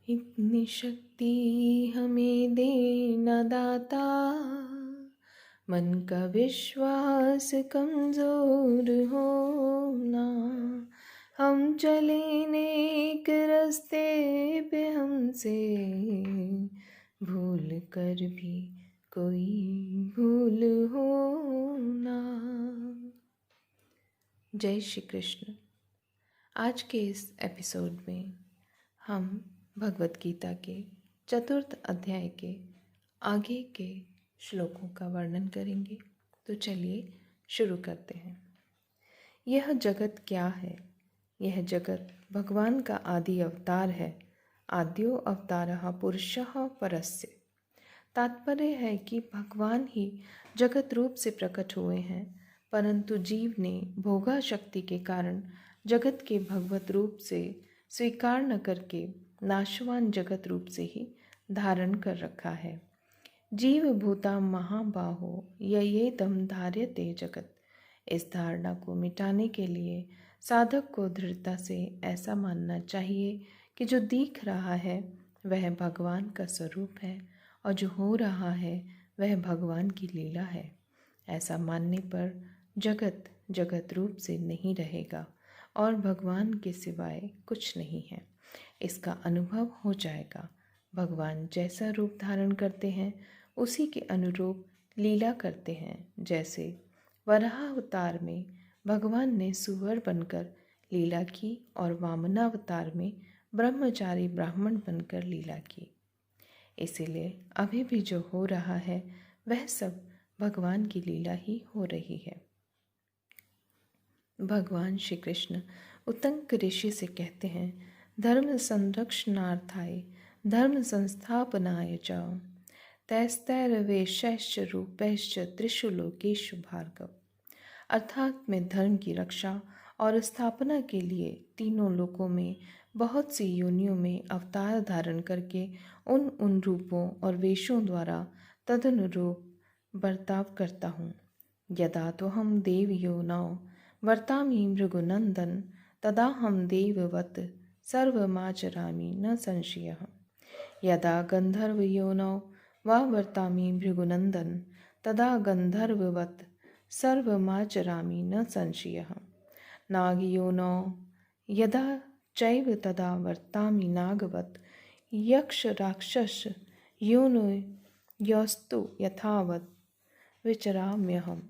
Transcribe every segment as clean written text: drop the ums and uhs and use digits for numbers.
इतनी शक्ति हमें देना दाता, मन का विश्वास कमजोर होना। हम चले नेक रास्ते पे, हमसे भूल कर भी कोई भूल होना। जय श्री कृष्ण। आज के इस एपिसोड में हम भगवत गीता के चतुर्थ अध्याय के आगे के श्लोकों का वर्णन करेंगे। तो चलिए शुरू करते हैं। यह जगत क्या है? यह जगत भगवान का आदि अवतार है। आद्यो अवतारः पुरुषः परस्य। तात्पर्य है कि भगवान ही जगत रूप से प्रकट हुए हैं, परंतु जीव ने भोगा शक्ति के कारण जगत के भगवत रूप से स्वीकार न करके नाशवान जगत रूप से ही धारण कर रखा है। जीव भूता महाबाहो ययेदं धार्यते जगत। इस धारणा को मिटाने के लिए साधक को दृढ़ता से ऐसा मानना चाहिए कि जो दिख रहा है वह भगवान का स्वरूप है और जो हो रहा है वह भगवान की लीला है। ऐसा मानने पर जगत जगत रूप से नहीं रहेगा और भगवान के सिवाय कुछ नहीं है, इसका अनुभव हो जाएगा। भगवान जैसा रूप धारण करते हैं उसी के अनुरूप लीला करते हैं। जैसे वराह अवतार में भगवान ने सुअर बनकर लीला की और वामनावतार में ब्रह्मचारी ब्राह्मण बनकर लीला की। इसीलिए अभी भी जो हो रहा है वह सब भगवान की लीला ही हो रही है। भगवान श्री कृष्ण उत्तंक ऋषि से कहते हैं, धर्म संरक्षणार्थाय धर्म संस्थापनाय च तैस्तैर्वेशैश्च रूपैश्च त्रिषु लोकेषु भार्गव। अर्थात मैं धर्म की रक्षा और स्थापना के लिए तीनों लोकों में बहुत सी योनियों में अवतार धारण करके उन रूपों और वेशों द्वारा तदनुरूप बर्ताव करता हूँ। यदा तो हम देव योनौ वर्तामि भृगुनंदन, तदा हम देववत् सर्वमाचरामि न संशयः। यदा गंधर्व योनौ वा वर्तामि भृगुनंदन, तदा गंधर्ववत् सर्वमाचरामि न संशयः। नागयोनौ यदा चैव तदा वर्तामि नागवत्, यक्ष राक्षस योनो यस्तु यथावत् विचराम्यहम्।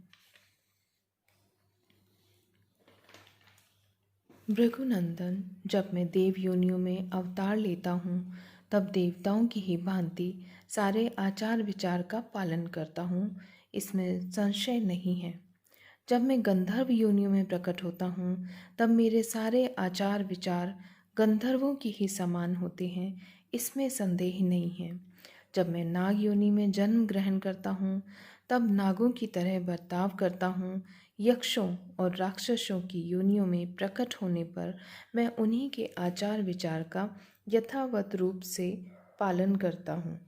भृगुनंदन, जब मैं देव योनियों में अवतार लेता हूँ तब देवताओं की ही भांति सारे आचार विचार का पालन करता हूँ, इसमें संशय नहीं है। जब मैं गंधर्व योनियों में प्रकट होता हूँ तब मेरे सारे आचार विचार गंधर्वों की ही समान होते हैं, इसमें संदेह नहीं है। जब मैं नाग योनि में जन्म ग्रहण करता हूँ तब नागों की तरह बर्ताव करता हूँ। यक्षों और राक्षसों की योनियों में प्रकट होने पर मैं उन्हीं के आचार विचार का यथावत रूप से पालन करता हूँ।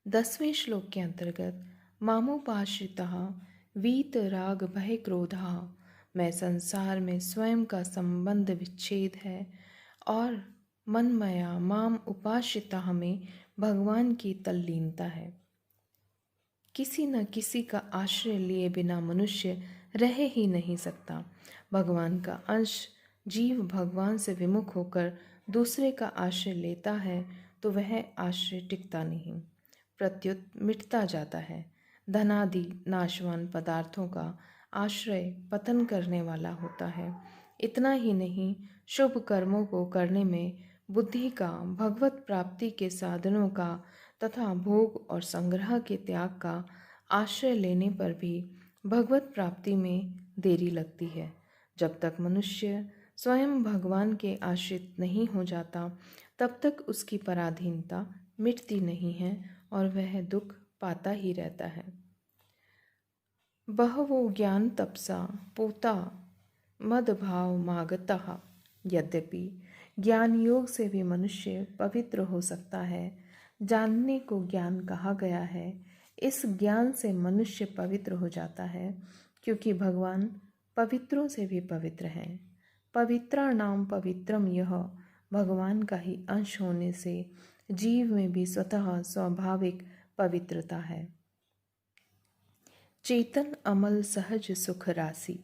10वें श्लोक के अंतर्गत मामोपाश्रितः वीत राग भय क्रोधा, मैं संसार में स्वयं का संबंध विच्छेद है और मनमया माम उपाश्रितः में भगवान की तल्लीनता है। किसी न किसी का आश्रय लिए बिना मनुष्य रह ही नहीं सकता। भगवान का अंश जीव भगवान से विमुख होकर दूसरे का आश्रय लेता है तो वह आश्रय टिकता नहीं, प्रत्युत मिटता जाता है। धनादि नाशवान पदार्थों का आश्रय पतन करने वाला होता है। इतना ही नहीं, शुभ कर्मों को करने में बुद्धि का, भगवत प्राप्ति के साधनों का तथा भोग और संग्रह के त्याग का आश्रय लेने पर भी भगवत प्राप्ति में देरी लगती है। जब तक मनुष्य स्वयं भगवान के आश्रित नहीं हो जाता तब तक उसकी पराधीनता मिटती नहीं है और वह दुख पाता ही रहता है। बहवो ज्ञान तपसा पूता मदभाव मागतः। यद्यपि ज्ञान योग से भी मनुष्य पवित्र हो सकता है, जानने को ज्ञान कहा गया है। इस ज्ञान से मनुष्य पवित्र हो जाता है क्योंकि भगवान पवित्रों से भी पवित्र हैं। पवित्राणाम पवित्रम यह भगवान का ही अंश होने से जीव में भी स्वतः स्वाभाविक पवित्रता है। चेतन अमल सहज सुख राशि।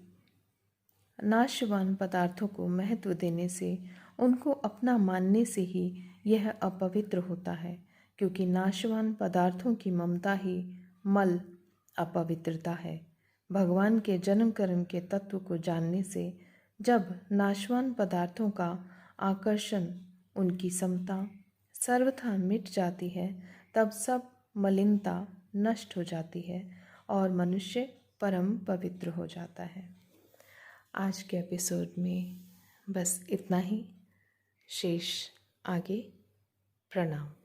नाशवान पदार्थों को महत्व देने से, उनको अपना मानने से ही यह अपवित्र होता है, क्योंकि नाशवान पदार्थों की ममता ही मल अपवित्रता है। भगवान के जन्म कर्म के तत्व को जानने से जब नाशवान पदार्थों का आकर्षण, उनकी समता सर्वथा मिट जाती है, तब सब मलिनता नष्ट हो जाती है और मनुष्य परम पवित्र हो जाता है। आज के एपिसोड में बस इतना ही। शेष आगे। प्रणाम।